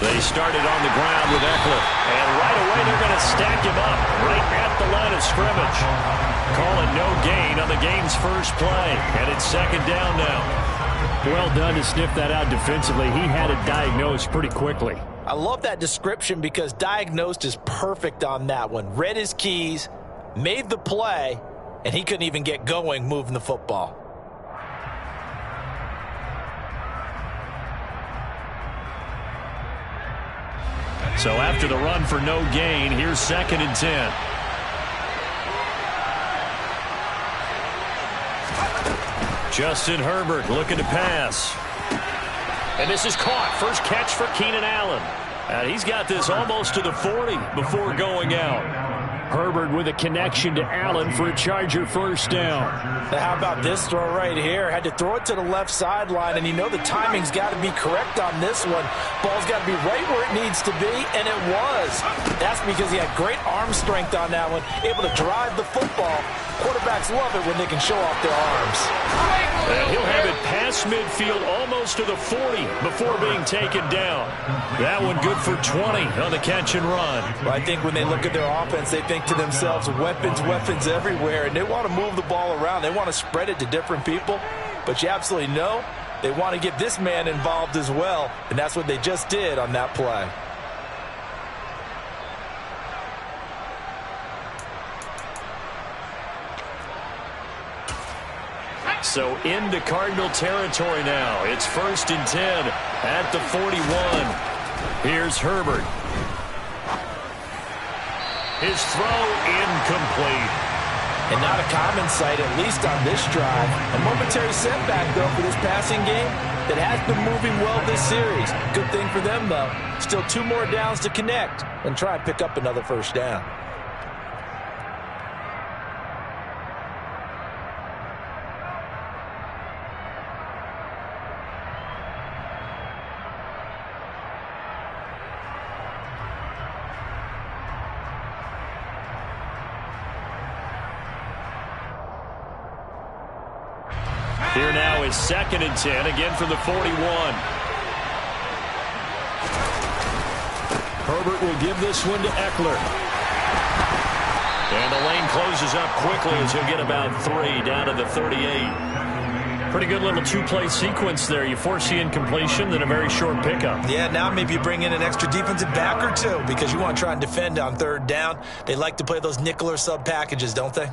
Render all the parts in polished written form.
They started on the ground with Eckler. And right away they're going to stack him up right at the line of scrimmage. Call it no gain on the game's first play. And it's second down now. Well done to sniff that out defensively. He had it diagnosed pretty quickly. I love that description because diagnosed is perfect on that one. Read his keys, made the play, and he couldn't even get going moving the football. So after the run for no gain, here's second and 10. Justin Herbert looking to pass. And this is caught. First catch for Keenan Allen. And he's got this almost to the 40 before going out. Herbert with a connection to Allen for a Charger first down. Now how about this throw right here? Had to throw it to the left sideline, and you know the timing's got to be correct on this one. Ball's got to be right where it needs to be, and it was. That's because he had great arm strength on that one, able to drive the football. Quarterbacks love it when they can show off their arms. And he'll have it past midfield almost to the 40 before being taken down. That one good for 20 on the catch and run. Well, I think when they look at their offense, they think to themselves, weapons, weapons everywhere, and they want to move the ball around. They want to spread it to different people, but you absolutely know they want to get this man involved as well, and that's what they just did on that play. So into Cardinal territory now. It's first and 10 at the 41. Here's Herbert. His throw incomplete. And not a common sight, at least on this drive. A momentary setback, though, for this passing game that has been moving well this series. Good thing for them, though. Still 2 more downs to connect and try and pick up another first down. Here now is second and 10, again from the 41. Herbert will give this one to Eckler. And the lane closes up quickly as he'll get about 3 down to the 38. Pretty good little 2-play sequence there. You force the incompletion, then a very short pickup. Yeah, now maybe you bring in an extra defensive back or 2 because you want to try and defend on third down. They like to play those nickel or sub packages, don't they?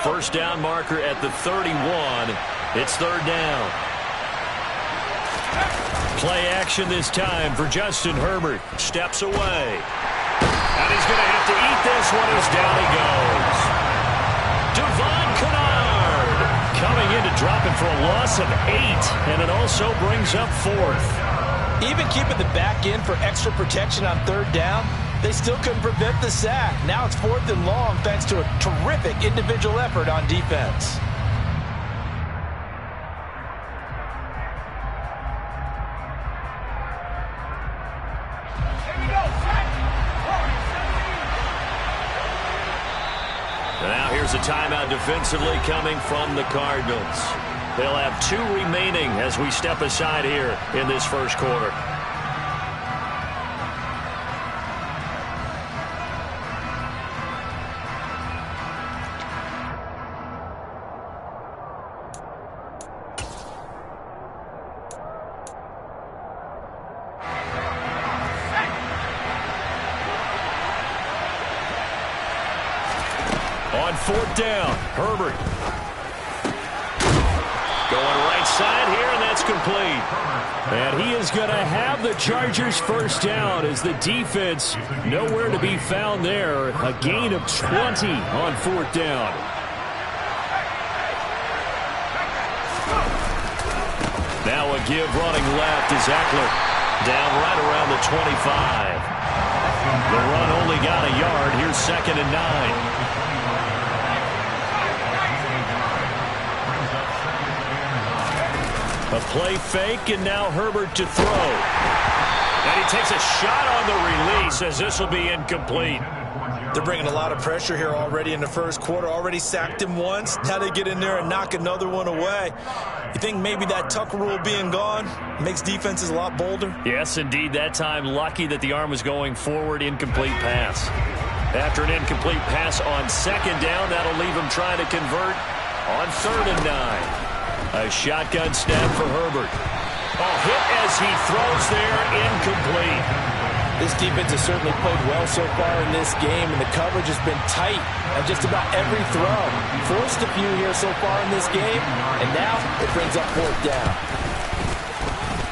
First down marker at the 31. It's third down. Play action this time for Justin Herbert. Steps away. And he's going to have to eat this one as down he goes. Devon Kennard coming in to drop it for a loss of 8. And it also brings up 4th. Even keeping the back in for extra protection on third down, they still couldn't prevent the sack. Now it's 4th and long thanks to a terrific individual effort on defense. Now here's a timeout defensively coming from the Cardinals. They'll have 2 remaining as we step aside here in this first quarter. On 4th down, Herbert. Going right side here, and that's complete. And he is going to have the Chargers first down as the defense nowhere to be found there. A gain of 20 on 4th down. Now a give running left is Eckler. Down right around the 25. The run only got a yard. Here's second and 9. A play fake, and now Herbert to throw. And he takes a shot on the release as this will be incomplete. They're bringing a lot of pressure here already in the first quarter. Already sacked him once. Now they get in there and knock another one away. You think maybe that Tucker rule being gone makes defenses a lot bolder? Yes, indeed. That time, lucky that the arm was going forward. Incomplete pass. After an incomplete pass on second down, that'll leave him trying to convert on 3rd and 9. A shotgun snap for Herbert. Hit as he throws there, incomplete. This defense has certainly played well so far in this game, and the coverage has been tight on just about every throw. Forced a few here so far in this game, and now it brings up 4th down.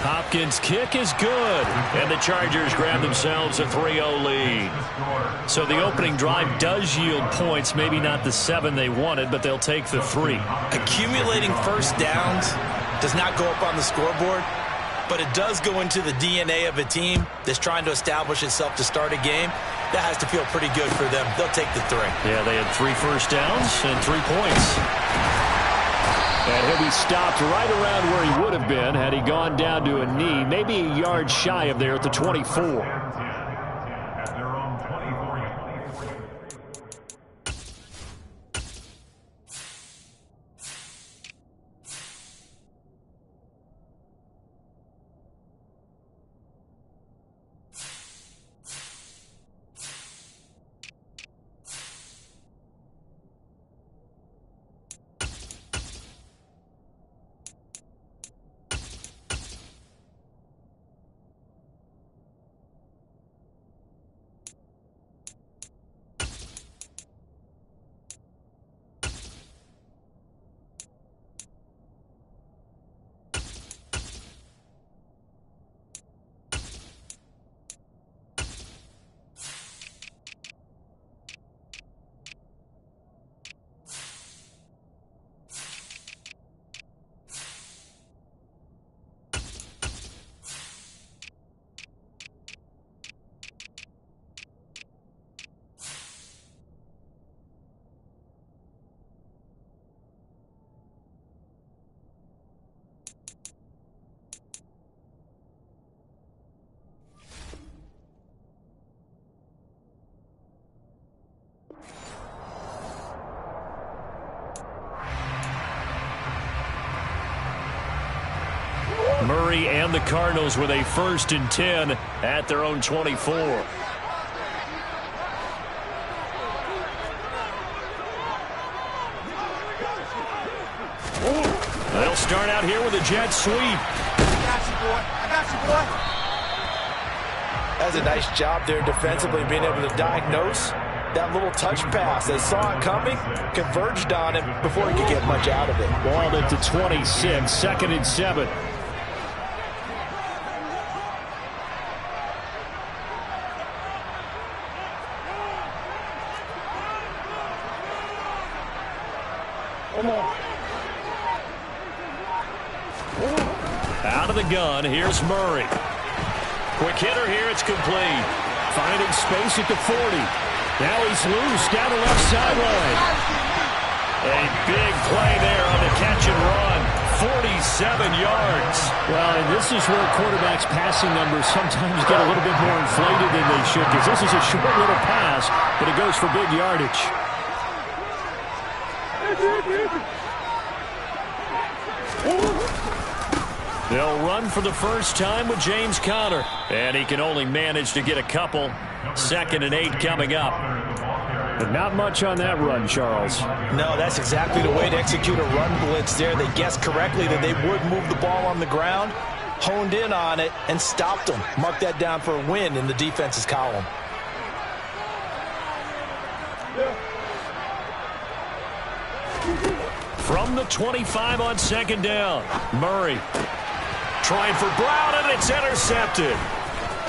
Hopkins' kick is good, and the Chargers grab themselves a 3-0 lead. So the opening drive does yield points, maybe not the 7 they wanted, but they'll take the 3. Accumulating first downs does not go up on the scoreboard, but it does go into the DNA of a team that's trying to establish itself to start a game. That has to feel pretty good for them. They'll take the 3. Yeah, they had 3 first downs and 3 points. And he'll be stopped right around where he would have been had he gone down to a knee, maybe a yard shy of there at the 24. Murray and the Cardinals with a 1st and 10 at their own 24. They'll start out here with a jet sweep. I got you, boy. I got you, boy. That's a nice job there defensively, being able to diagnose that little touch pass. They saw it coming, converged on it before he could get much out of it. Ball at the 26, 2nd and 7. Out of the gun, here's Murray. Quick hitter here, it's complete. Finding space at the 40. Now he's loose down the left sideline. A big play there on the catch and run. 47 yards. Well, and this is where quarterbacks' passing numbers sometimes get a little bit more inflated than they should, because this is a short little pass, but it goes for big yardage. They'll run for the first time with James Conner, and he can only manage to get a couple. 2nd and 8 coming up. But not much on that run, Charles. No, that's exactly the way to execute a run blitz there. They guessed correctly that they would move the ball on the ground, honed in on it, and stopped them. Mark that down for a win in the defense's column. From the 25 on 2nd down, Murray trying for Brown, and it's intercepted.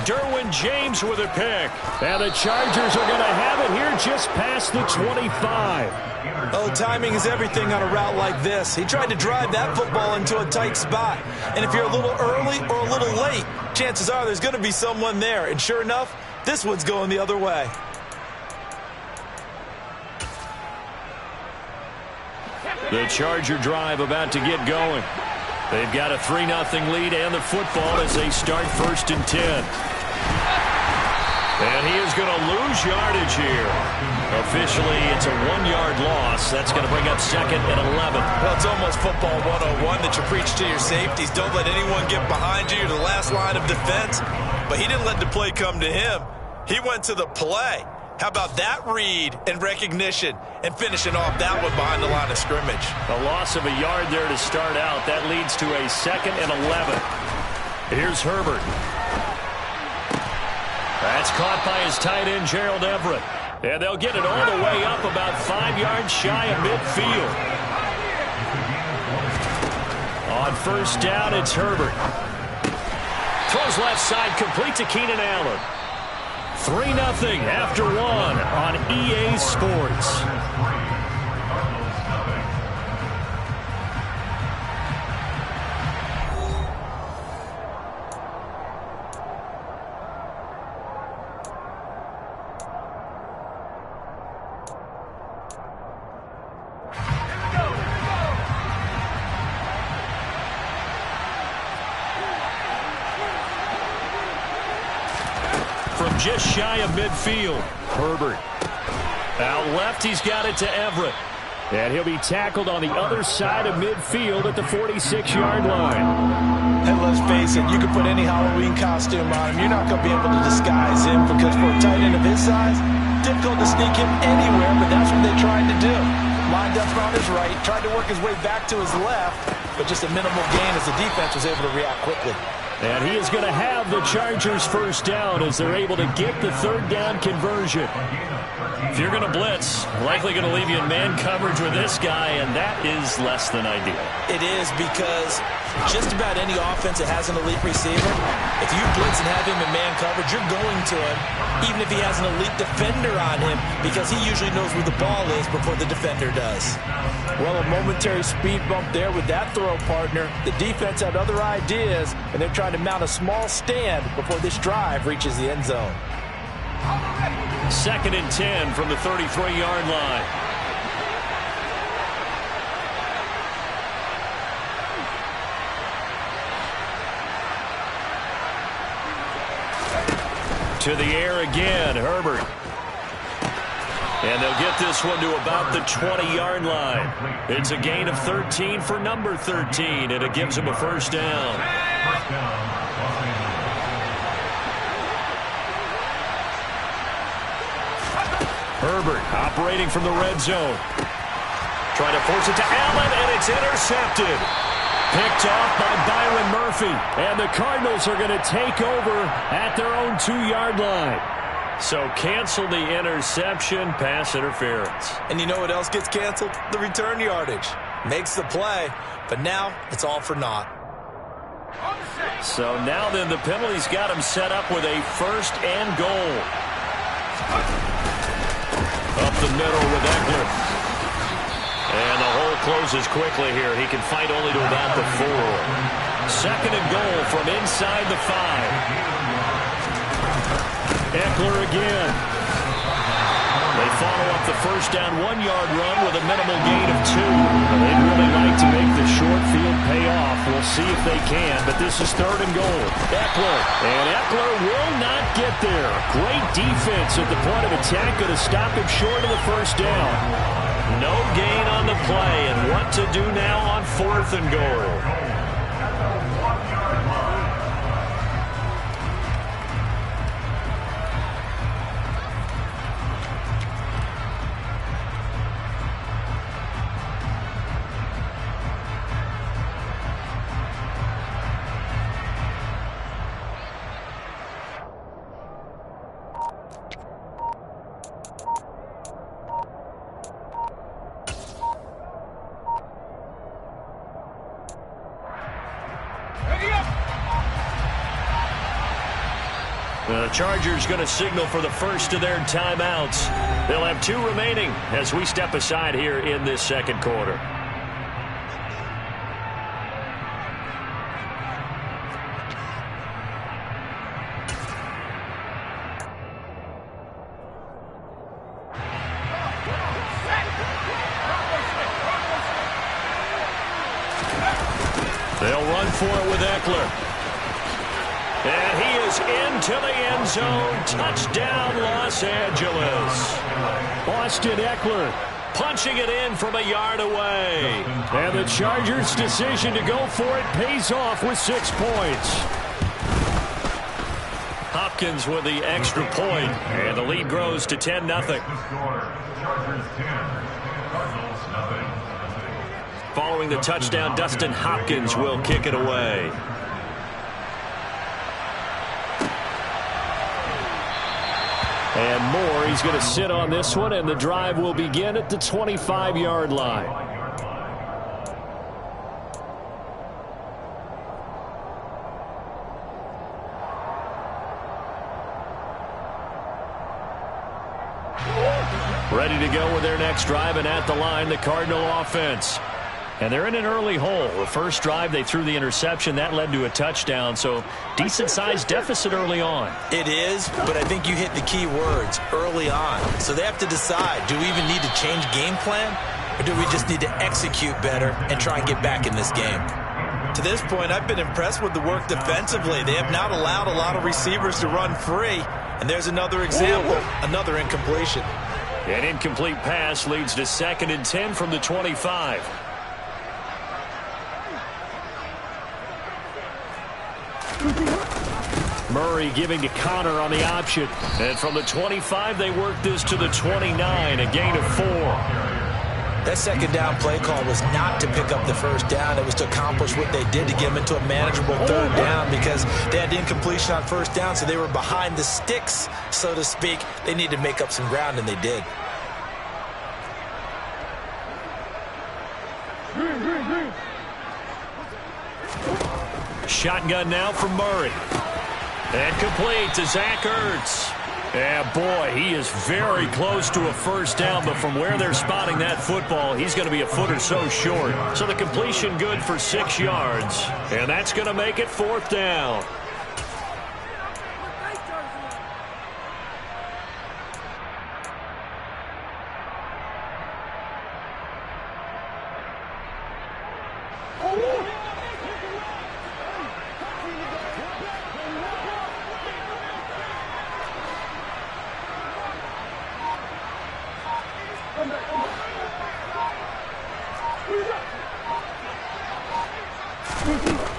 Derwin James with a pick. And the Chargers are going to have it here just past the 25. Oh, timing is everything on a route like this. He tried to drive that football into a tight spot. And if you're a little early or a little late, chances are there's going to be someone there. And sure enough, this one's going the other way. The Charger drive about to get going. They've got a 3-0 lead and the football as they start 1st and 10. And he is going to lose yardage here. Officially, it's a 1-yard loss. That's going to bring up 2nd and 11. Well, it's almost football 101 that you preach to your safeties. Don't let anyone get behind you. You're the last line of defense. But he didn't let the play come to him. He went to the play. How about that read and recognition and finishing off that one behind the line of scrimmage? A loss of a yard there to start out. That leads to a 2nd and 11. Here's Herbert. That's caught by his tight end, Gerald Everett. And they'll get it all the way up about 5 yards shy of midfield. On 1st down, it's Herbert. Throws left side, complete to Keenan Allen. 3-0 after 1 on EA Sports. Just shy of midfield. Herbert. Out left, he's got it to Everett. And he'll be tackled on the other side of midfield at the 46-yard line. And let's face it, you can put any Halloween costume on him. You're not going to be able to disguise him because for a tight end of his size, difficult to sneak him anywhere, but that's what they tried to do. Lined up on his right, tried to work his way back to his left, but just a minimal gain as the defense was able to react quickly. And he is going to have the Chargers 1st down as they're able to get the 3rd down conversion. If you're going to blitz, likely going to leave you in man coverage with this guy, and that is less than ideal. It is because just about any offense that has an elite receiver, if you blitz and have him in man coverage, you're going to him, even if he has an elite defender on him, because he usually knows where the ball is before the defender does. Well, a momentary speed bump there with that throw, partner. The defense had other ideas, and they're trying to mount a small stand before this drive reaches the end zone. 2nd and 10 from the 33-yard line. To the air again, Herbert. And they'll get this one to about the 20-yard line. It's a gain of 13 for number 13, and it gives them a 1st down. Herbert operating from the red zone. Trying to force it to Allen, and it's intercepted. Picked off by Byron Murphy. And the Cardinals are going to take over at their own 2-yard line. So cancel the interception, pass interference. And you know what else gets canceled? The return yardage. Makes the play, but now it's all for naught. So now then the penalty's got him set up with a 1st and goal. Up the middle with Eckler. And the hole closes quickly here. He can fight only to about the 4. 2nd and goal from inside the 5. Eckler again. They follow up the 1st down 1-yard run with a minimal gain of 2. They'd really like to make the short field pay off. We'll see if they can, but this is 3rd and goal. Eckler. And Eckler will not get there. Great defense at the point of attack. Going to stop him short of the 1st down. No gain on the play, and what to do now on 4th and goal. The Chargers going to signal for the first of their timeouts. They'll have 2 remaining as we step aside here in this 2nd quarter. They'll for it with Eckler. And he is into the end zone. Touchdown, Los Angeles. Austin Eckler punching it in from a yard away. And the Chargers' decision to go for it pays off with 6 points. Hopkins with the extra point, and the lead grows to 10-0. Following the touchdown, Dustin Hopkins will kick it away. And Moore, he's going to sit on this one, and the drive will begin at the 25-yard line. Ready to go with their next drive, and at the line, the Cardinal offense. And they're in an early hole. The first drive, they threw the interception. That led to a touchdown, so decent-sized deficit early on. It is, but I think you hit the key words, early on. So they have to decide, do we even need to change game plan, or do we just need to execute better and try and get back in this game? To this point, I've been impressed with the work defensively. They have not allowed a lot of receivers to run free. And there's another example, another incompletion. An incomplete pass leads to 2nd and 10 from the 25. Murray giving to Connor on the option. And from the 25, they work this to the 29, a gain of 4. That second down play call was not to pick up the first down. It was to accomplish what they did to get them into a manageable 3rd down because they had incompletion on 1st down, so they were behind the sticks, so to speak. They needed to make up some ground, and they did. Shotgun now from Murray. And complete to Zach Ertz. And boy, he is very close to a first down, but from where they're spotting that football, he's going to be a foot or so short. So the completion good for 6 yards. And that's going to make it 4th down.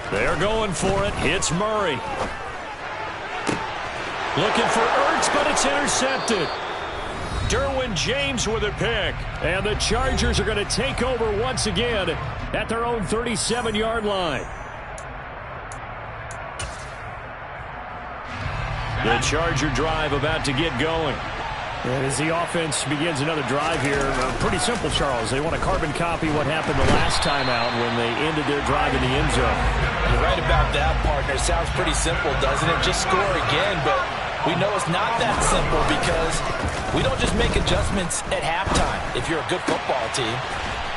They're going for it. It's Murray. Looking for Ertz, but it's intercepted. Derwin James with a pick. And the Chargers are going to take over once again at their own 37-yard line. The Charger drive about to get going. And as the offense begins another drive here, pretty simple, Charles. They want to carbon copy what happened the last time out when they ended their drive in the end zone. You're right about that, partner. Sounds pretty simple, doesn't it? Just score again, but we know it's not that simple because we don't just make adjustments at halftime if you're a good football team.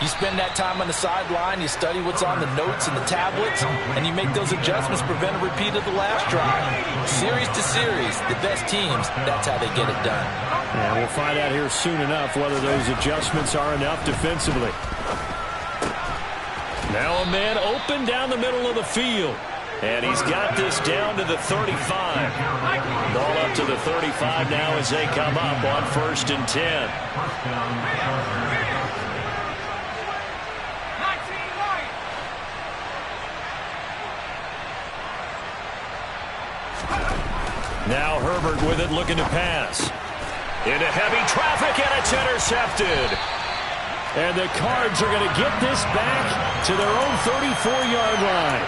You spend that time on the sideline, you study what's on the notes and the tablets, and you make those adjustments, prevent a repeat of the last drive. Series to series, the best teams, that's how they get it done. And we'll find out here soon enough whether those adjustments are enough defensively. Now a man open down the middle of the field. And he's got this down to the 35. Ball up to the 35 now as they come up on 1st and 10. Now Herbert with it, looking to pass. Into heavy traffic, and it's intercepted. And the Cards are going to get this back to their own 34-yard line.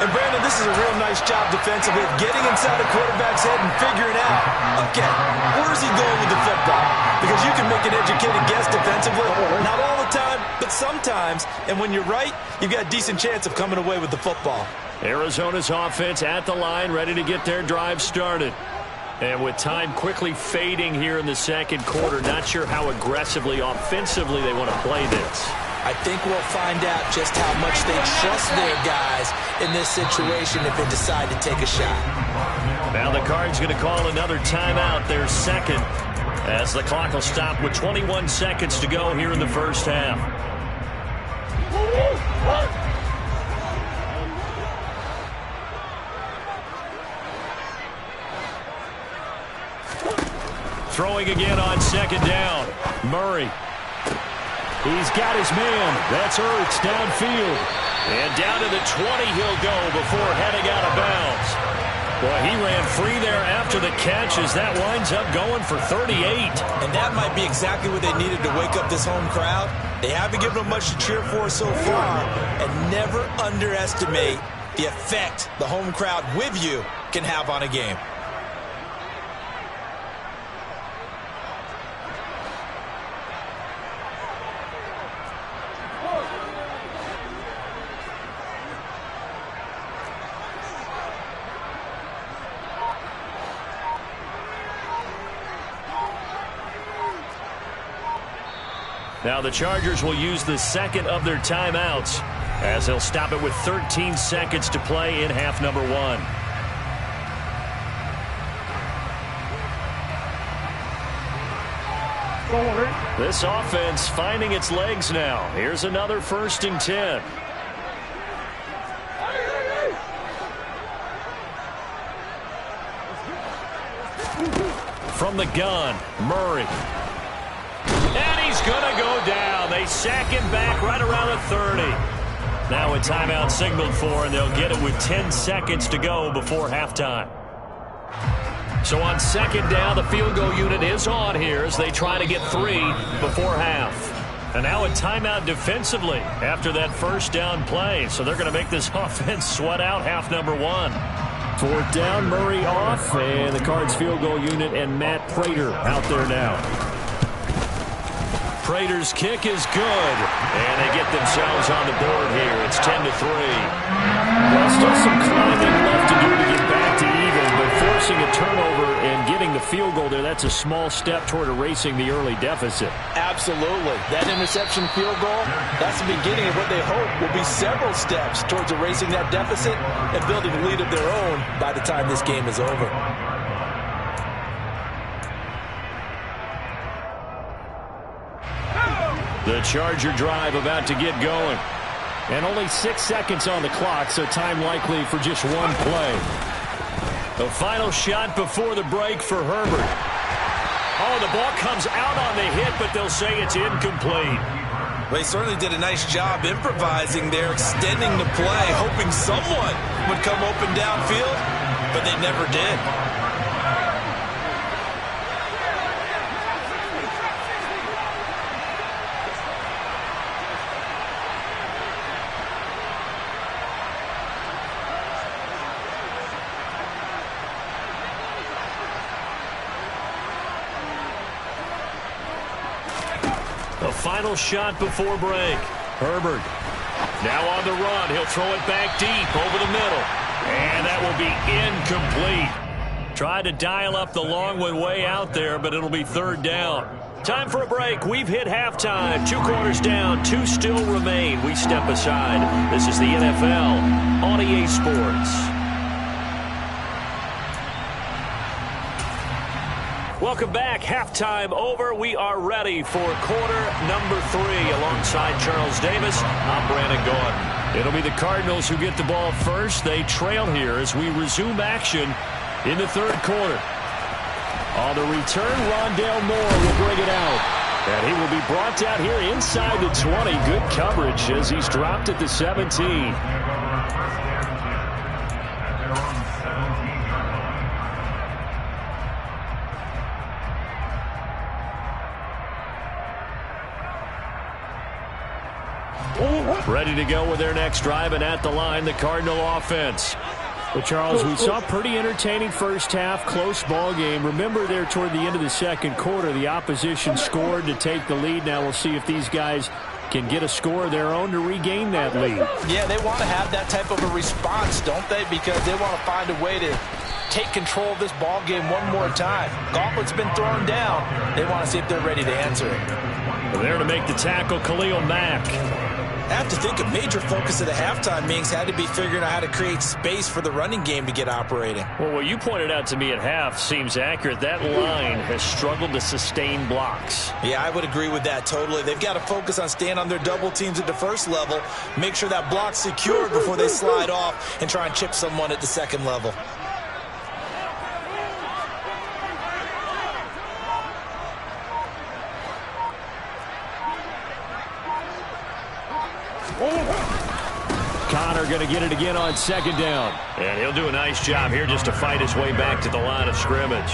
And Brandon, this is a real nice job defensively of getting inside the quarterback's head and figuring out, okay, where's he going with the football? Because you can make an educated guess defensively, not all the time, but sometimes. And when you're right, you've got a decent chance of coming away with the football. Arizona's offense at the line, ready to get their drive started. And with time quickly fading here in the second quarter, not sure how aggressively, offensively they want to play this. I think we'll find out just how much they trust their guys in this situation if they decide to take a shot. Now the Cards going to call another timeout, their second, as the clock will stop with 21 seconds to go here in the first half. Throwing again on second down. Murray. He's got his man. That's Ertz downfield. And down to the 20 he'll go before heading out of bounds. Boy, he ran free there after the catch as that winds up going for 38. And that might be exactly what they needed to wake up this home crowd. They haven't given them much to cheer for so far. And never underestimate the effect the home crowd with you can have on a game. Now the Chargers will use the second of their timeouts as they'll stop it with 13 seconds to play in half number 1. This offense finding its legs now. Here's another 1st and 10. From the gun, Murray. And he's going to go down. They sack him back right around the 30. Now a timeout signaled for, and they'll get it with 10 seconds to go before halftime. So on second down, the field goal unit is on here as they try to get 3 before half. And now a timeout defensively after that 1st down play. So they're going to make this offense sweat out half number 1. 4th down, Murray off, and the Cards field goal unit and Matt Prater out there now. Prater's kick is good, and they get themselves on the board here. It's 10-3. Well, still some climbing left to do to get back to even, but forcing a turnover and getting the field goal there, that's a small step toward erasing the early deficit. Absolutely. That interception field goal, that's the beginning of what they hope will be several steps towards erasing that deficit and building a lead of their own by the time this game is over. The Charger drive about to get going. And only 6 seconds on the clock, so time likely for just one play. The final shot before the break for Herbert. Oh, the ball comes out on the hit, but they'll say it's incomplete. Well, he certainly did a nice job improvising there, extending the play, hoping someone would come open downfield, but they never did. Final shot before break. Herbert now on the run. He'll throw it back deep over the middle. And that will be incomplete. Tried to dial up the long one way out there, but it'll be 3rd down. Time for a break. We've hit halftime. 2 quarters down. 2 still remain. We step aside. This is the NFL on EA Sports. Welcome back. Halftime over. We are ready for quarter number 3. Alongside Charles Davis, I'm Brandon Gordon. It'll be the Cardinals who get the ball first. They trail here as we resume action in the 3rd quarter. On the return, Rondale Moore will bring it out. And he will be brought down here inside the 20. Good coverage as he's dropped at the 17. Ready to go with their next drive, and at the line, the Cardinal offense. But, Charles, we saw a pretty entertaining first half, close ball game. Remember there toward the end of the 2nd quarter, the opposition scored to take the lead. Now we'll see if these guys can get a score of their own to regain that lead. Yeah, they want to have that type of a response, don't they? Because they want to find a way to take control of this ball game one more time. Gauntlet's been thrown down. They want to see if they're ready to answer it. There to make the tackle, Khalil Mack. I have to think a major focus of the halftime meetings had to be figuring out how to create space for the running game to get operating. Well, what you pointed out to me at half seems accurate. That line has struggled to sustain blocks. Yeah, I would agree with that totally. They've got to focus on staying on their double teams at the first level, make sure that block's secured before they slide off and try and chip someone at the second level. Connor going to get it again on second down. And he'll do a nice job here just to fight his way back to the line of scrimmage.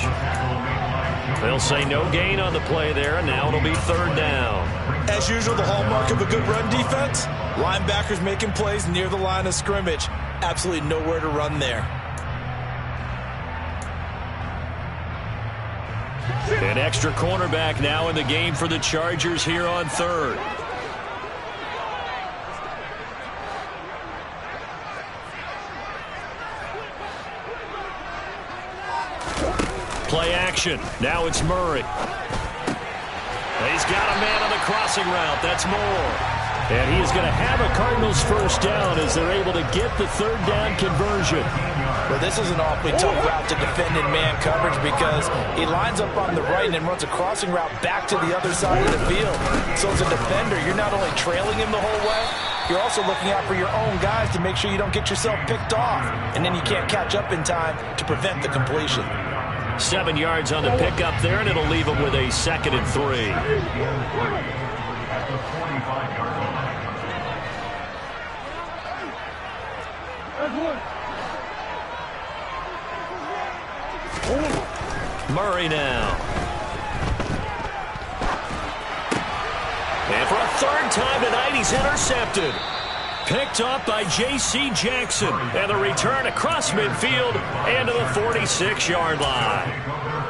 They'll say no gain on the play there, and now it'll be third down. As usual, the hallmark of a good run defense, linebackers making plays near the line of scrimmage. Absolutely nowhere to run there. An extra cornerback now in the game for the Chargers here on third. Play action. Now it's Murray. He's got a man on the crossing route. That's Moore. And he is going to have a Cardinals first down as they're able to get the third down conversion. Well, this is an awfully tough route to defend in man coverage because he lines up on the right and then runs a crossing route back to the other side of the field. So as a defender, you're not only trailing him the whole way, you're also looking out for your own guys to make sure you don't get yourself picked off. And then you can't catch up in time to prevent the completion. 7 yards on the pickup there, and it'll leave him with a 2nd and 3. Murray now. And for a third time tonight, he's intercepted. Picked off by J.C. Jackson. And the return across midfield and to the 46-yard line.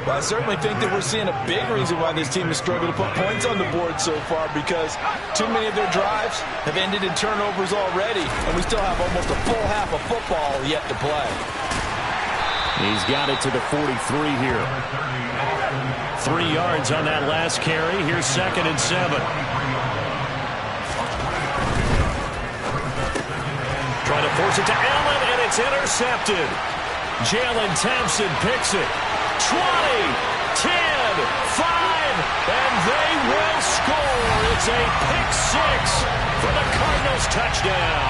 Well, I certainly think that we're seeing a big reason why this team has struggled to put points on the board so far, because too many of their drives have ended in turnovers already, and we still have almost a full half of football yet to play. He's got it to the 43 here. 3 yards on that last carry. Here's 2nd and 7. Trying to force it to Allen, and it's intercepted. Jalen Thompson picks it. 20, 10, 5, and they will score. It's a pick six for the Cardinals touchdown.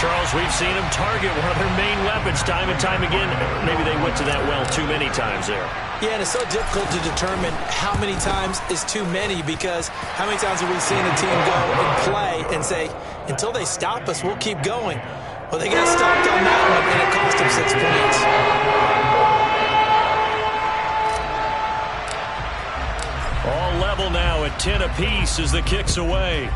Charles, we've seen them target one of their main weapons time and time again. Maybe they went to that well too many times there. Yeah, and it's so difficult to determine how many times is too many, because how many times have we seen a team go and play and say, until they stop us, we'll keep going. Well, they got stopped on that one, and it cost them 6 points. All level now at 10 apiece as the kick's away.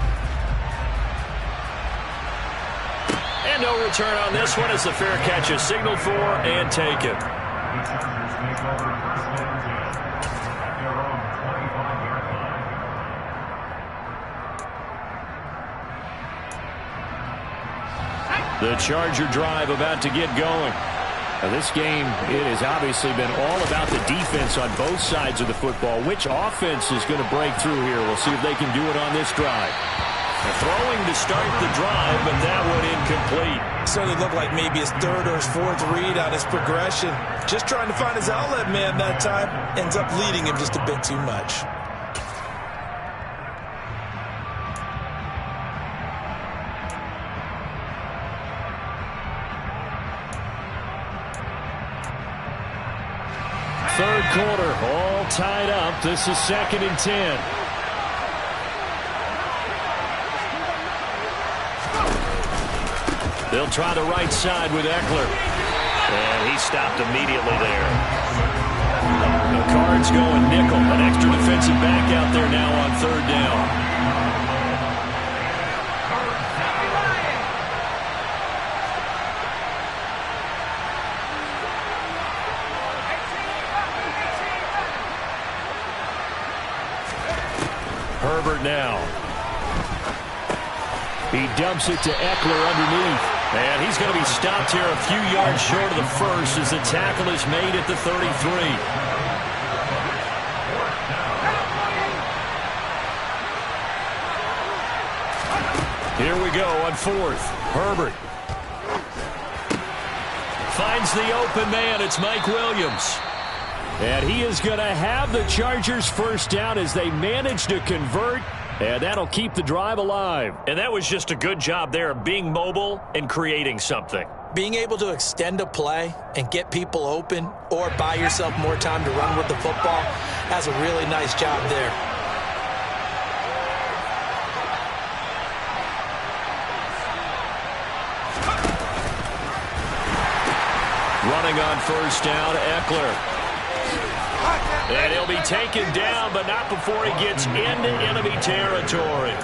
And no return on this one as the fair catch is signaled for and taken. The Charger drive about to get going. Now this game, it has obviously been all about the defense on both sides of the football. Which offense is going to break through here? We'll see if they can do it on this drive. Throwing to start the drive, but that one incomplete. Certainly looked like maybe his third or his fourth read on his progression. Just trying to find his outlet man that time. Ends up leading him just a bit too much. Third quarter, all tied up. This is 2nd and 10. They'll try the right side with Eckler. And he stopped immediately there. The Cards going nickel. An extra defensive back out there now on third down. Herbert now. He dumps it to Eckler underneath. And he's going to be stopped here a few yards short of the first as the tackle is made at the 33. Here we go on fourth. Herbert finds the open man. It's Mike Williams. And he is going to have the Chargers first down as they manage to convert. And that'll keep the drive alive. And that was just a good job there of being mobile and creating something. Being able to extend a play and get people open or buy yourself more time to run with the football, that's a really nice job there. Running on first down, Eckler. And he'll be taken down, but not before he gets into enemy territory.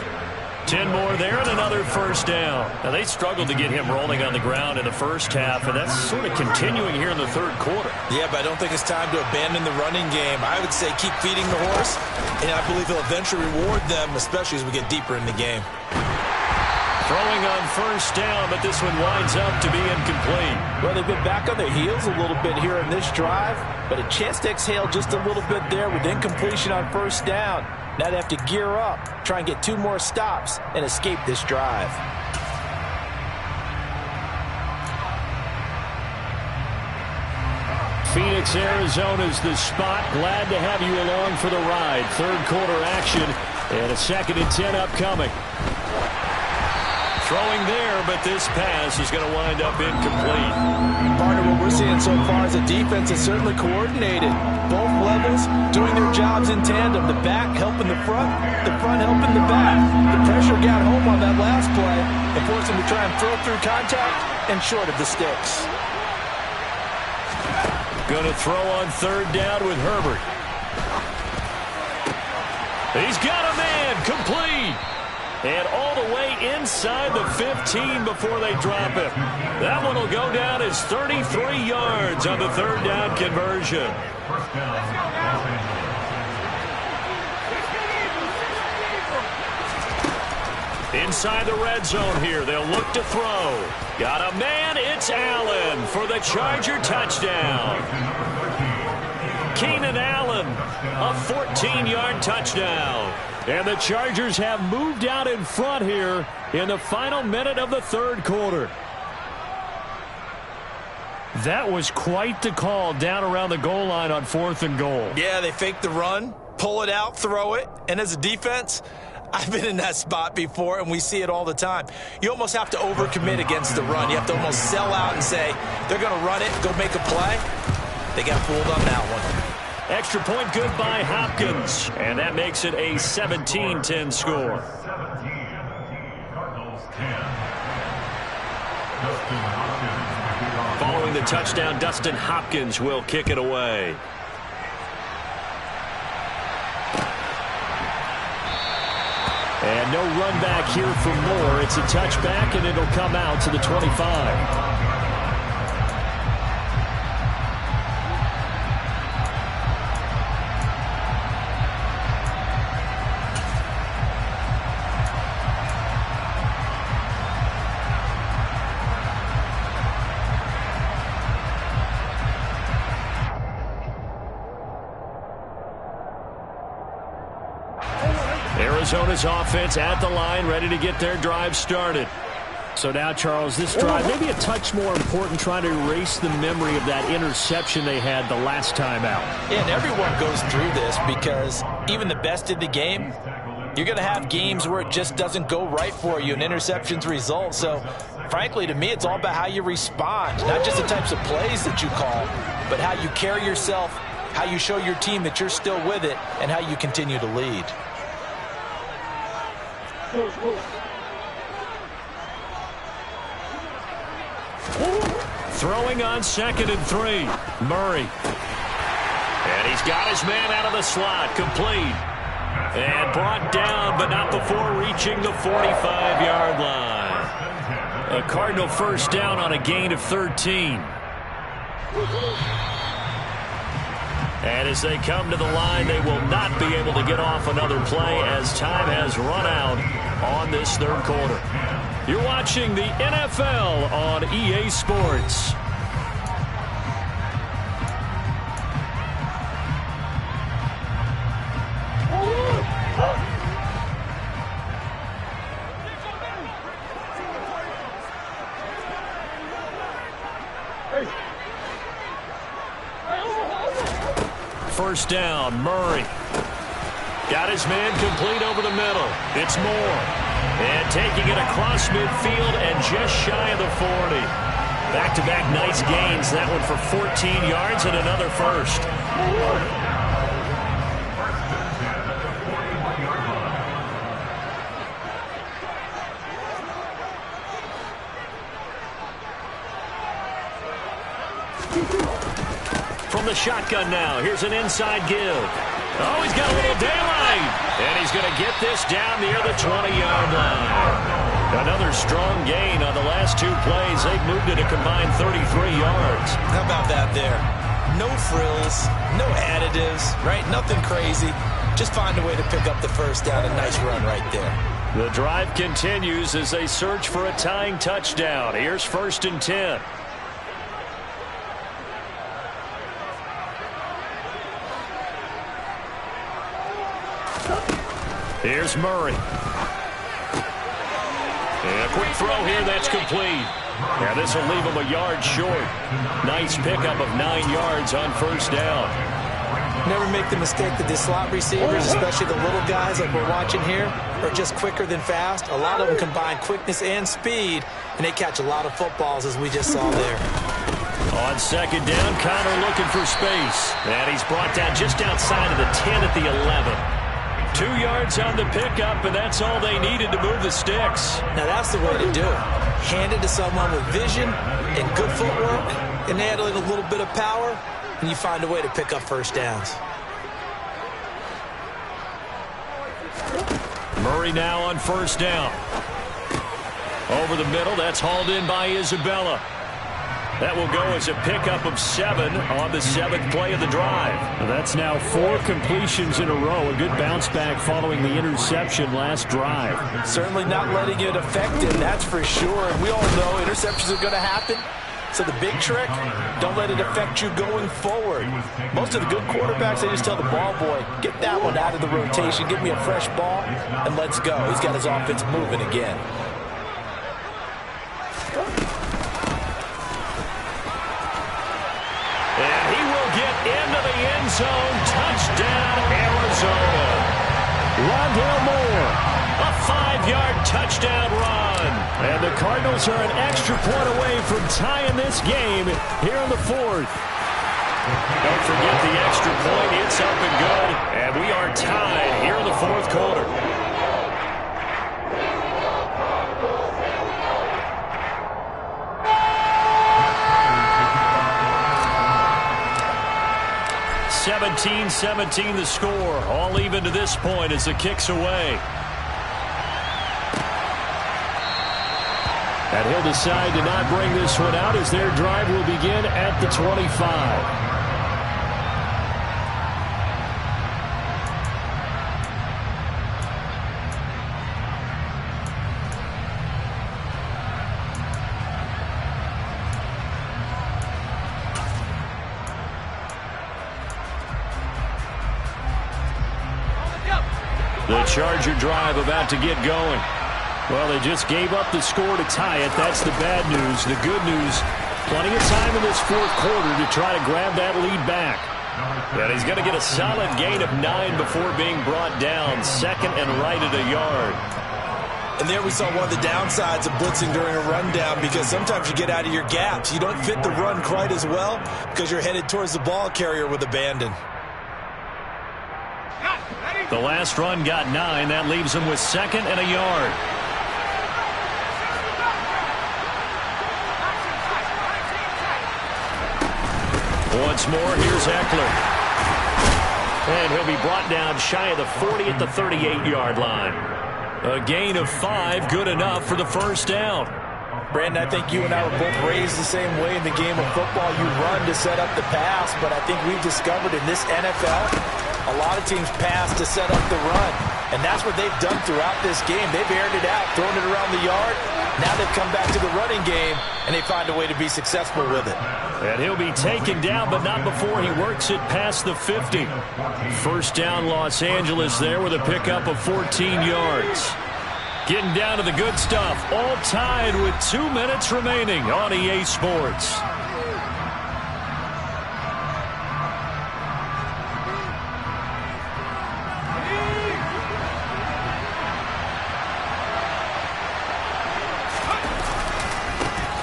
10 more there and another first down. Now, they struggled to get him rolling on the ground in the first half, and that's sort of continuing here in the third quarter. Yeah, but I don't think it's time to abandon the running game. I would say keep feeding the horse, and I believe he'll eventually reward them, especially as we get deeper in the game. Throwing on first down, but this one winds up to be incomplete. Well, they've been back on their heels a little bit here in this drive, but a chance to exhale just a little bit there with incompletion on first down. Now they have to gear up, try and get 2 more stops, and escape this drive. Phoenix, Arizona's the spot. Glad to have you along for the ride. Third quarter action, and a 2nd and 10 upcoming. Throwing there, but this pass is going to wind up incomplete. Part of what we're seeing so far is the defense is certainly coordinated. Both levels doing their jobs in tandem. The back helping the front helping the back. The pressure got home on that last play and forced them to try and throw through contact and short of the sticks. Going to throw on third down with Herbert. He's got a man, complete. And all the way inside the 15 before they drop him. That one will go down as 33 yards on the third down conversion. Inside the red zone here, they'll look to throw. Got a man, it's Allen for the Charger touchdown. Keenan Allen, a 14-yard touchdown. And the Chargers have moved out in front here in the final minute of the third quarter. That was quite the call down around the goal line on 4th and goal. Yeah, they fake the run, pull it out, throw it. And as a defense, I've been in that spot before, and we see it all the time. You almost have to overcommit against the run. You have to almost sell out and say, they're going to run it, go make a play. They got fooled on that one. Extra point good by Hopkins, and that makes it a 17-10 score. Following the touchdown, Dustin Hopkins will kick it away. And no run back here for Moore. It's a touchback, and it'll come out to the 25. Arizona's offense at the line, ready to get their drive started. So now, Charles, this drive maybe a touch more important, trying to erase the memory of that interception they had the last time out. Yeah, and everyone goes through this because even the best in the game, you're going to have games where it just doesn't go right for you and interceptions result. So, frankly, to me, it's all about how you respond, not just the types of plays that you call, but how you carry yourself, how you show your team that you're still with it, and how you continue to lead. Throwing on 2nd and 3. Murray. And he's got his man out of the slot. Complete. And brought down, but not before reaching the 45-yard line. A Cardinal first down on a gain of 13. And as they come to the line, they will not be able to get off another play as time has run out on this third quarter. You're watching the NFL on EA Sports. First down, Murray. Got his man complete over the middle. It's Moore. And taking it across midfield and just shy of the 40. Back-to-back nice gains. That one for 14 yards and another first. From the shotgun now, here's an inside give. Oh, he's got a little daylight. And he's going to get this down near the 20-yard line. Another strong gain on the last two plays. They've moved it a combined 33 yards. How about that there? No frills, no additives, right? Nothing crazy. Just find a way to pick up the first down. A nice run right there. The drive continues as they search for a tying touchdown. Here's 1st and 10. Here's Murray. And a quick throw here, that's complete. Now this will leave him a yard short. Nice pickup of 9 yards on 1st down. Never make the mistake that the slot receivers, especially the little guys like we're watching here, are just quicker than fast. A lot of them combine quickness and speed, and they catch a lot of footballs, as we just saw there. On 2nd down, Connor looking for space. And he's brought down just outside of the 10 at the 11. 2 yards on the pickup, and that's all they needed to move the sticks. Now that's the way to do it. Hand it to someone with vision and good footwork, and add a little bit of power, and you find a way to pick up 1st downs. Murray now on 1st down. Over the middle, that's hauled in by Isabella. That will go as a pickup of 7 on the 7th play of the drive. That's now 4 completions in a row. A good bounce back following the interception last drive. Certainly not letting it affect him, that's for sure. And we all know interceptions are going to happen. So the big trick, don't let it affect you going forward. Most of the good quarterbacks, they just tell the ball boy, get that one out of the rotation, give me a fresh ball, and let's go. He's got his offense moving again. And he will get into the end zone. Touchdown, Arizona. Rondale Moore, a 5-yard touchdown run. And the Cardinals are an extra point away from tying this game here in the 4th. Don't forget the extra point. It's up and good. And we are tied here in the 4th quarter. (17-17) the score. All even to this point as the kick's away. And he'll decide to not bring this one out as their drive will begin at the 25. The Charger drive about to get going. Well, they just gave up the score to tie it. That's the bad news. The good news, plenty of time in this 4th quarter to try to grab that lead back. And he's going to get a solid gain of 9 before being brought down. 2nd and right at a yard. And there we saw one of the downsides of blitzing during a rundown, because sometimes you get out of your gaps. You don't fit the run quite as well because you're headed towards the ball carrier with abandon. The last run got 9. That leaves him with 2nd and a yard. Once more, here's Eckler. And he'll be brought down shy of the 40 at the 38-yard line. A gain of 5, good enough for the 1st down. Brandon, I think you and I were both raised the same way in the game of football. You run to set up the pass, but I think we've discovered in this NFL, a lot of teams pass to set up the run, and that's what they've done throughout this game. They've aired it out, thrown it around the yard. Now they've come back to the running game, and they find a way to be successful with it. And he'll be taken down, but not before he works it past the 50. 1st down, Los Angeles there with a pickup of 14 yards. Getting down to the good stuff, all tied with 2 minutes remaining on EA Sports.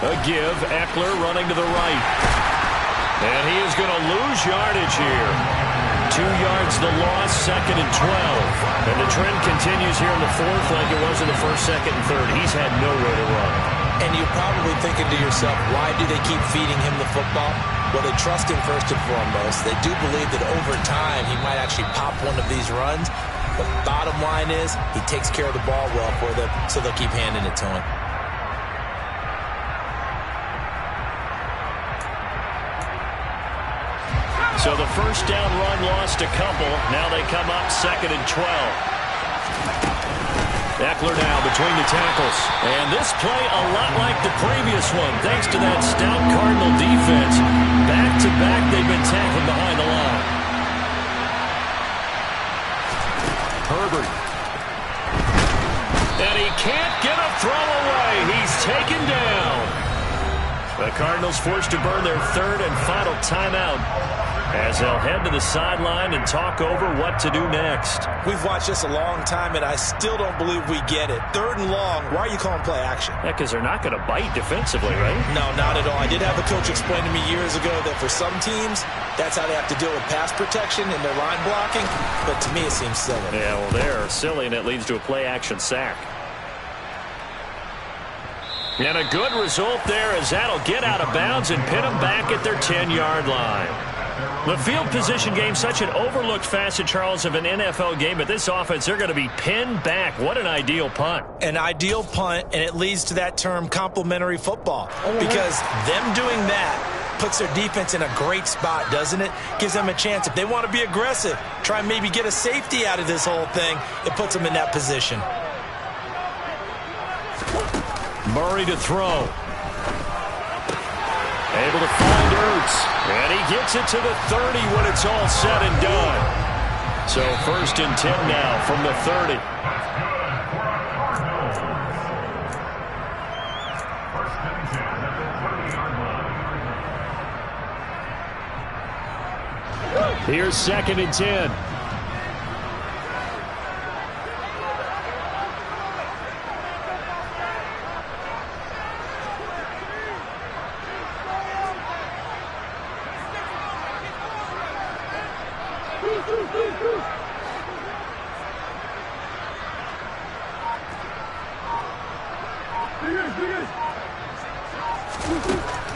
A give, Eckler running to the right. And he is going to lose yardage here. 2 yards the loss, 2nd and 12. And the trend continues here in the 4th like it was in the 1st, 2nd, and 3rd. He's had nowhere to run. And you're probably thinking to yourself, why do they keep feeding him the football? Well, they trust him first and foremost. They do believe that over time he might actually pop one of these runs. But bottom line is he takes care of the ball well for them, so they'll keep handing it to him. So the first down run lost a couple. Now they come up 2nd and 12. Eckler now between the tackles. And this play a lot like the previous one, thanks to that stout Cardinal defense. Back-to-back, they've been tackled behind the line. Herbert. And he can't get a throw away. He's taken down. The Cardinals forced to burn their 3rd and final timeout, as they'll head to the sideline and talk over what to do next. We've watched this a long time, and I still don't believe we get it. 3rd and long, why are you calling play action? Yeah, because they're not going to bite defensively, right? No, not at all. I did have a coach explain to me years ago that for some teams, that's how they have to deal with pass protection and their line blocking. But to me, it seems silly. Yeah, well, they're silly, and it leads to a play-action sack. And a good result there, as that'll get out of bounds and pin them back at their 10-yard line. The field position game, such an overlooked facet, Charles, of an NFL game. But this offense, they're going to be pinned back. What an ideal punt. An ideal punt, and it leads to that term complementary football. Because them doing that puts their defense in a great spot, doesn't it? Gives them a chance. If they want to be aggressive, try and maybe get a safety out of this whole thing, it puts them in that position. Murray to throw. Able to find Ertz. And he gets it to the 30 when it's all said and done. So 1st and 10 now from the 30. Here's 2nd and 10.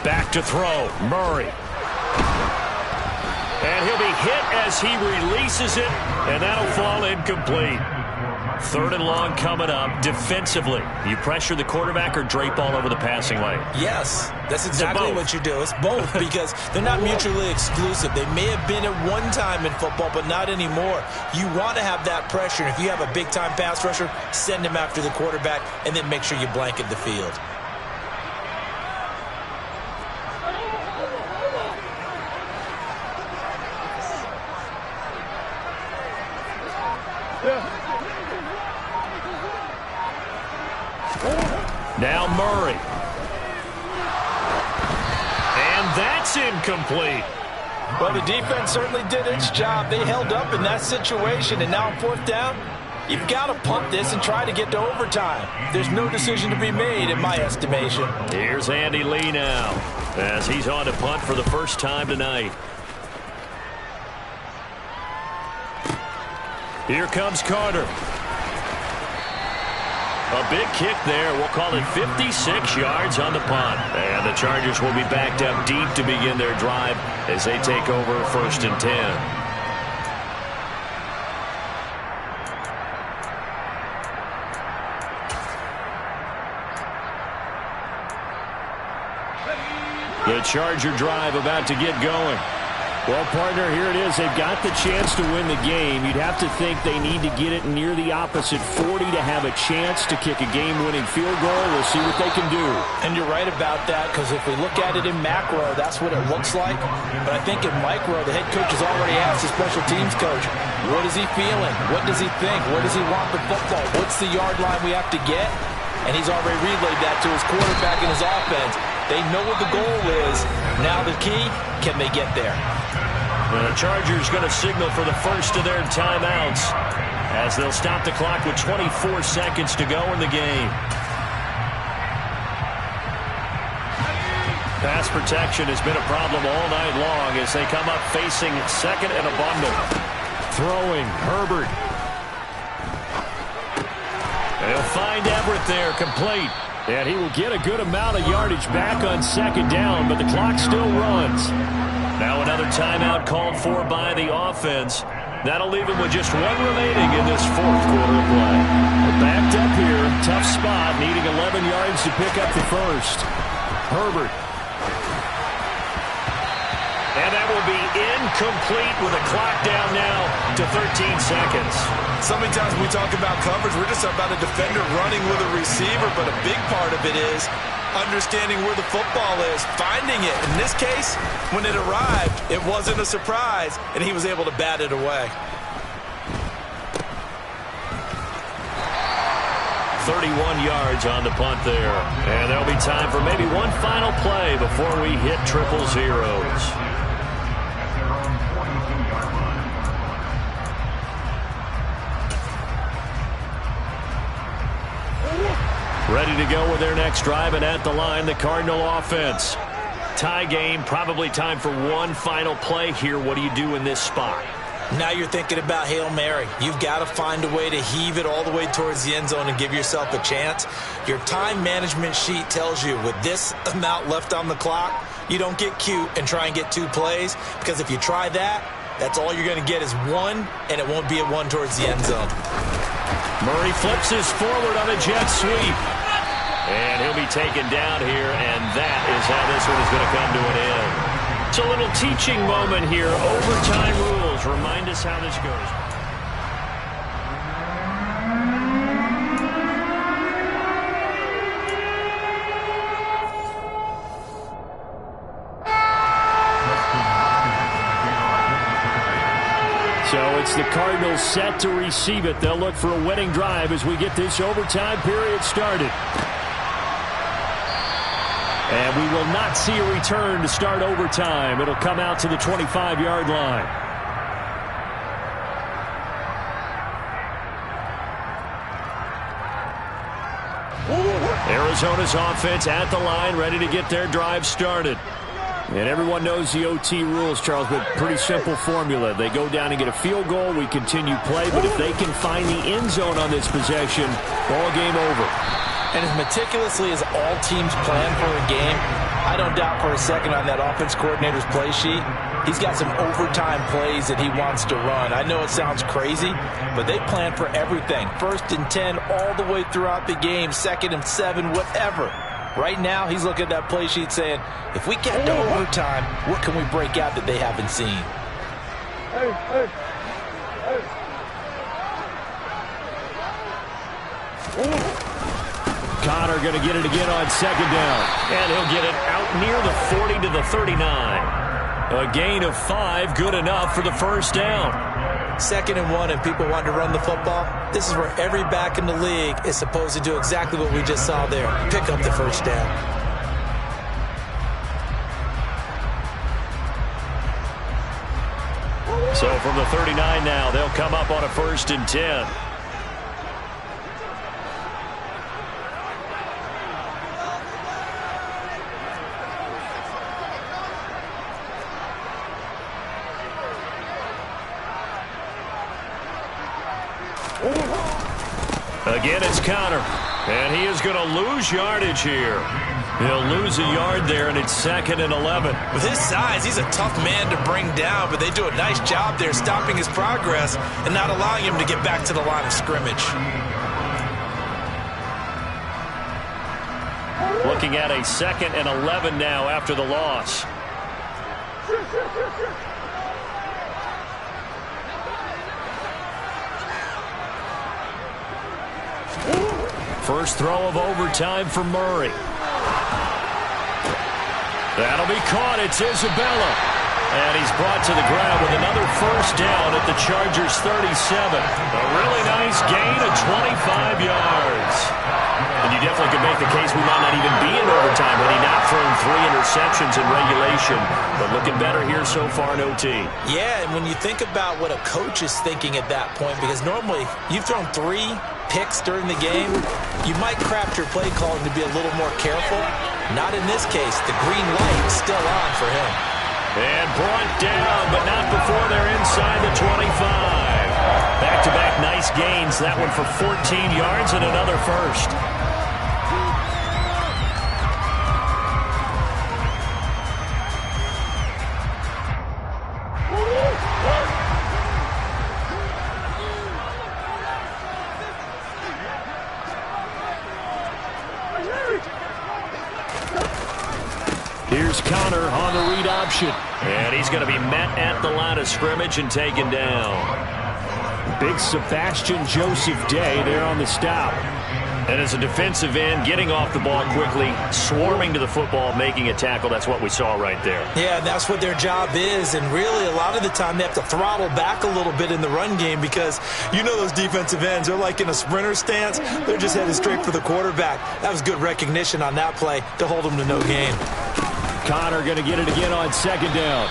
Back to throw, Murray. And he'll be hit as he releases it, and that'll fall incomplete. 3rd and long coming up. Defensively, you pressure the quarterback or drape all over the passing lane? Yes, that's exactly what you do. It's both, because they're not mutually exclusive. They may have been at one time in football, but not anymore. You want to have that pressure. And if you have a big-time pass rusher, send him after the quarterback, and then make sure you blanket the field. Now Murray. And that's incomplete. Well, the defense certainly did its job. They held up in that situation, and now on 4th down, you've got to punt this and try to get to overtime. There's no decision to be made, in my estimation. Here's Andy Lee now, as he's on to punt for the first time tonight. Here comes Carter. A big kick there. We'll call it 56 yards on the punt. And the Chargers will be backed up deep to begin their drive as they take over 1st and 10. The Charger drive about to get going. Well, partner, here it is. They've got the chance to win the game. You'd have to think they need to get it near the opposite 40 to have a chance to kick a game-winning field goal. We'll see what they can do. And you're right about that, because if we look at it in macro, that's what it looks like. But I think in micro, the head coach has already asked the special teams coach, what is he feeling? What does he think? Where does he want the football? What's the yard line we have to get? And he's already relayed that to his quarterback and his offense. They know what the goal is. Now the key, can they get there? The Chargers going to signal for the first of their timeouts as they'll stop the clock with 24 seconds to go in the game. Pass protection has been a problem all night long as they come up facing 2nd and a bundle. Throwing, Herbert. They'll find Everett there, complete. And he will get a good amount of yardage back on second down, but the clock still runs. Now another timeout called for by the offense. That'll leave him with just one remaining in this fourth quarter of play. We're backed up here. Tough spot, needing 11 yards to pick up the first. Herbert. And that will be incomplete with a clock down now to 13 seconds. So many times when we talk about coverage, we're just about a defender running with a receiver, but a big part of it is understanding where the football is, finding it. In this case, when it arrived, it wasn't a surprise, and he was able to bat it away. 31 yards on the punt there. And there'll be time for maybe one final play before we hit triple zeros. Ready to go with their next drive, and at the line, the Cardinal offense. Tie game, probably time for one final play here. What do you do in this spot? Now you're thinking about Hail Mary. You've got to find a way to heave it all the way towards the end zone and give yourself a chance. Your time management sheet tells you with this amount left on the clock, you don't get cute and try and get 2 plays, because if you try that, that's all you're going to get is 1, and it won't be a 1 towards the end zone. Murray flips this forward on a jet sweep. And he'll be taken down here, and that is how this one is going to come to an end. It's a little teaching moment here. Overtime rules. Remind us how this goes. So it's the Cardinals set to receive it. They'll look for a winning drive as we get this overtime period started. And we will not see a return to start overtime. It'll come out to the 25-yard line. Arizona's offense at the line, ready to get their drive started. And everyone knows the OT rules, Charles, but pretty simple formula. They go down and get a field goal, we continue play, but if they can find the end zone on this possession, ball game over. And as meticulously as all teams plan for a game, I don't doubt for a second on that offense coordinator's play sheet, he's got some overtime plays that he wants to run. I know it sounds crazy, but they plan for everything. 1st and 10 all the way throughout the game, 2nd and 7, whatever. Right now, he's looking at that play sheet saying, if we get to overtime, what can we break out that they haven't seen? Connor going to get it again on 2nd down. And he'll get it out near the 40 to the 39. A gain of 5, good enough for the first down. 2nd and 1, and people want to run the football. This is where every back in the league is supposed to do exactly what we just saw there. Pick up the first down. So from the 39 now, they'll come up on a 1st and 10. Again, it's Connor, and he is going to lose yardage here. He'll lose a yard there, and it's 2nd and 11. With his size, he's a tough man to bring down, but they do a nice job there stopping his progress and not allowing him to get back to the line of scrimmage. Looking at a 2nd and 11 now after the loss. First throw of overtime for Murray. That'll be caught. It's Isabella. And he's brought to the ground with another first down at the Chargers' 37. A really nice gain of 25 yards. And you definitely could make the case we might not even be in overtime had he not thrown 3 interceptions in regulation. But looking better here so far in OT. Yeah, and when you think about what a coach is thinking at that point, because normally you've thrown 3 picks during the game, you might craft your play calling to be a little more careful. Not in this case. The green light is still on for him. And brought down, but not before they're inside the 25. Back-to-back nice gains. That one for 14 yards and another first. option. And he's going to be met at the line of scrimmage and taken down. Big Sebastian Joseph Day there on the stop. And as a defensive end, getting off the ball quickly, swarming to the football, making a tackle, that's what we saw right there. Yeah, that's what their job is, and really a lot of the time they have to throttle back a little bit in the run game because you know those defensive ends, they're like in a sprinter stance. They're just headed straight for the quarterback. That was good recognition on that play to hold them to no gain. Connor going to get it again on second down.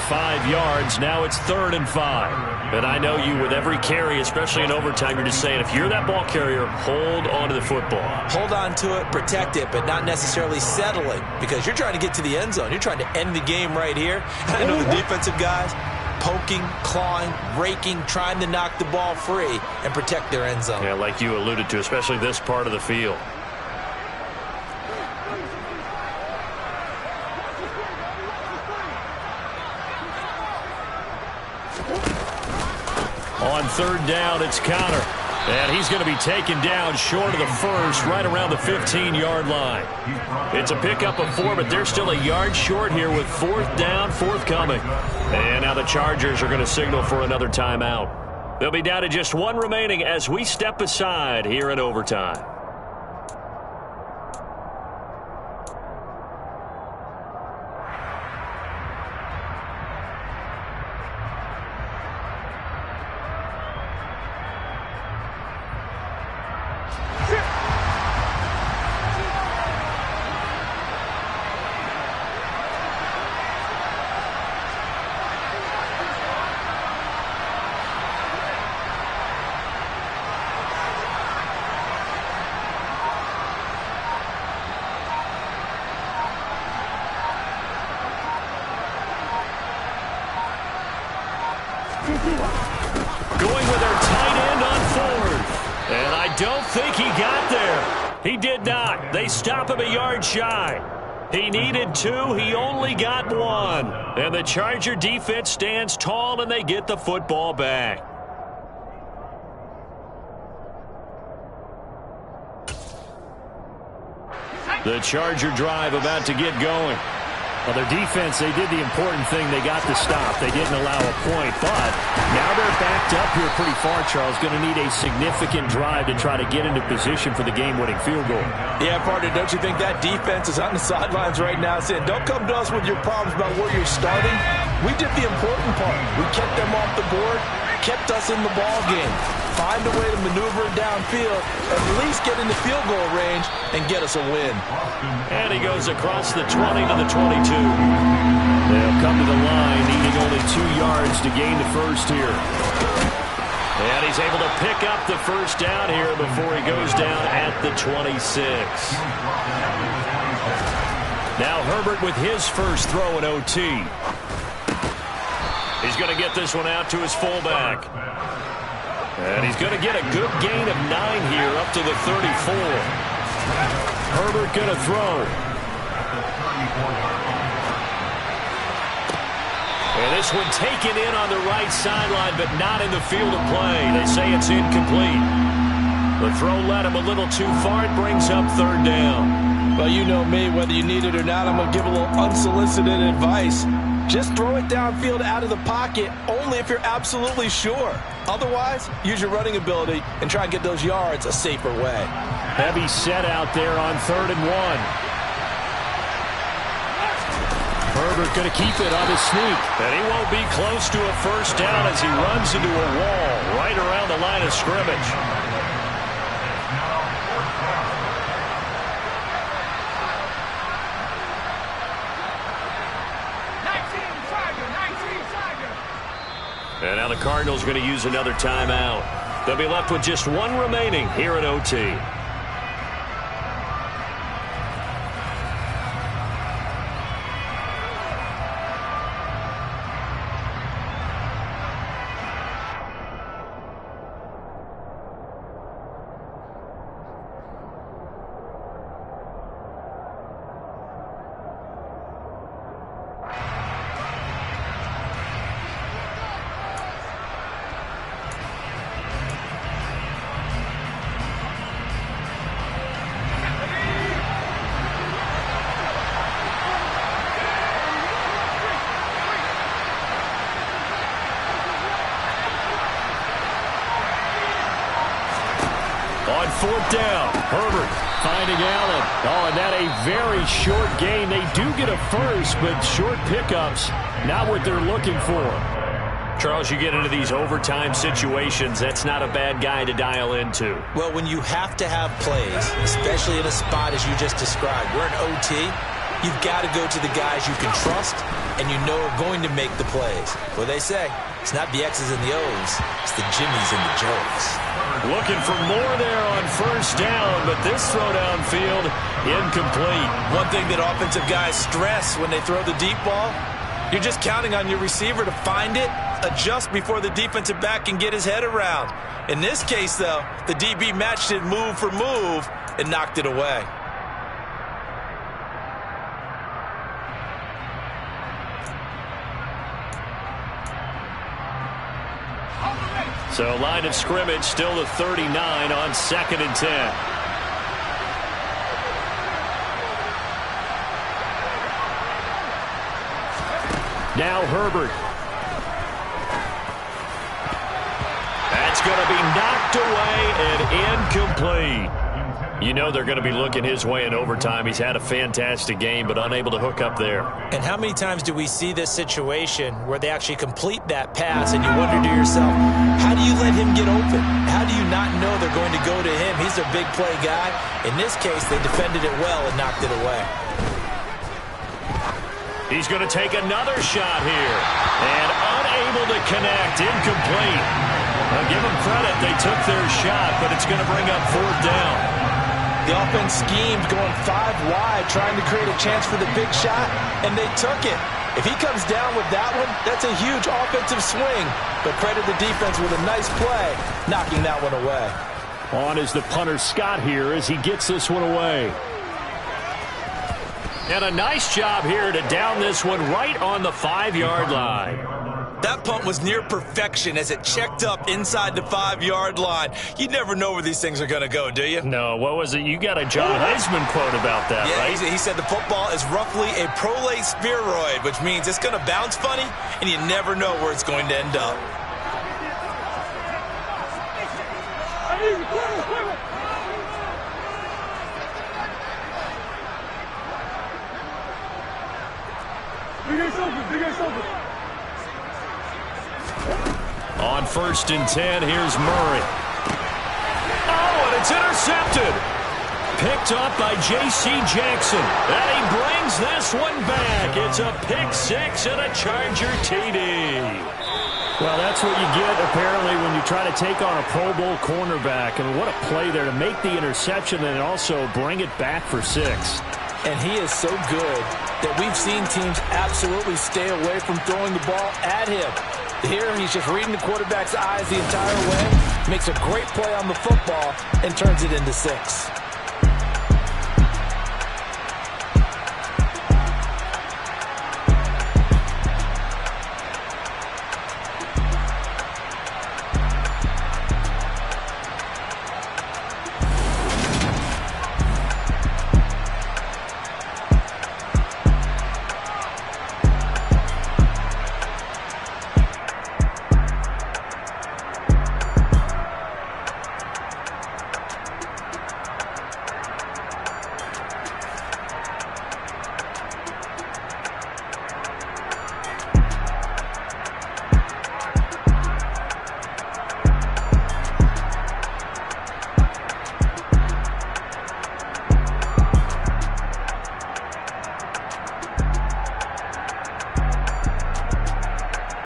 5 yards. Now it's 3rd and 5. And I know you, with every carry, especially in overtime, you're just saying, if you're that ball carrier, hold on to the football. Hold on to it, protect it, but not necessarily settle it because you're trying to get to the end zone. You're trying to end the game right here. And I know the defensive guys poking, clawing, raking, trying to knock the ball free and protect their end zone. Yeah, like you alluded to, especially this part of the field. On 3rd down, it's Connor. And he's going to be taken down short of the first, right around the 15-yard line. It's a pickup of 4, but they're still a yard short here with 4th down, forthcoming. And now the Chargers are going to signal for another timeout. They'll be down to just 1 remaining as we step aside here in overtime. Going with their tight end on 4th. And I don't think he got there. He did not. They stop him a yard shy. He needed 2. He only got 1. And the Charger defense stands tall and they get the football back. The Charger drive about to get going. Well, their defense, they did the important thing. They got the stop. They didn't allow a point, but now they're backed up here pretty far, Charles. Going to need a significant drive to try to get into position for the game-winning field goal. Yeah, partner, don't you think that defense is on the sidelines right now saying, don't come to us with your problems about where you're starting. We did the important part. We kept them off the board, kept us in the ball game. Find a way to maneuver it downfield, at least get into field goal range, and get us a win. And he goes across the 20 to the 22. They'll come to the line, needing only 2 yards to gain the first here. And he's able to pick up the first down here before he goes down at the 26. Now Herbert with his first throw in OT. He's going to get this one out to his fullback. And he's going to get a good gain of 9 here up to the 34. Herbert going to throw. And this one taken in on the right sideline, but not in the field of play. They say it's incomplete. The throw led him a little too far. It brings up 3rd down. Well, you know me, whether you need it or not, I'm going to give a little unsolicited advice. Just throw it downfield out of the pocket only if you're absolutely sure. Otherwise, use your running ability and try and get those yards a safer way. Heavy set out there on 3rd and 1. Herbert going to keep it on his sneak. And he won't be close to a first down as he runs into a wall right around the line of scrimmage. And now the Cardinals are going to use another timeout. They'll be left with just 1 remaining here at OT. 4th down. Herbert finding Allen. Oh, and that a very short gain. They do get a first, but short pickups, not what they're looking for. Charles, you get into these overtime situations, that's not a bad guy to dial into. Well, when you have to have plays, especially in a spot as you just described, we're in OT, you've got to go to the guys you can trust and you know are going to make the plays. What they say, it's not the X's and the O's, it's the Jimmies and the Joes. Looking for more there on 1st down, but this throw downfield incomplete. One thing that offensive guys stress when they throw the deep ball, you're just counting on your receiver to find it, adjust before the defensive back can get his head around. In this case, though, the DB matched it move for move and knocked it away. So line of scrimmage still the 39 on 2nd and 10. Now Herbert. That's going to be knocked away and incomplete. You know they're going to be looking his way in overtime. He's had a fantastic game, but unable to hook up there. And how many times do we see this situation where they actually complete that pass and you wonder to yourself, how do you let him get open? How do you not know they're going to go to him? He's their big play guy. In this case, they defended it well and knocked it away. He's going to take another shot here. And unable to connect. Incomplete. Now give them credit. They took their shot, but it's going to bring up 4th down. The offense schemed going 5 wide, trying to create a chance for the big shot, and they took it. If he comes down with that one, that's a huge offensive swing. But credit the defense with a nice play, knocking that one away. On is the punter Scott here as he gets this one away. And a nice job here to down this one right on the 5-yard line. That punt was near perfection as it checked up inside the 5-yard line. You never know where these things are going to go, do you? No, what was it? You got a John Heisman quote about that, yeah, right? He said the football is roughly a prolate spheroid, which means it's going to bounce funny, and you never know where it's going to end up. On 1st and 10, here's Murray. Oh, and it's intercepted. Picked up by J.C. Jackson. And he brings this one back. It's a pick 6 and a Charger TD. Well, that's what you get, apparently, when you try to take on a Pro Bowl cornerback. And what a play there to make the interception and also bring it back for 6. And he is so good that we've seen teams absolutely stay away from throwing the ball at him. Here, he's just reading the quarterback's eyes the entire way, makes a great play on the football, and turns it into 6.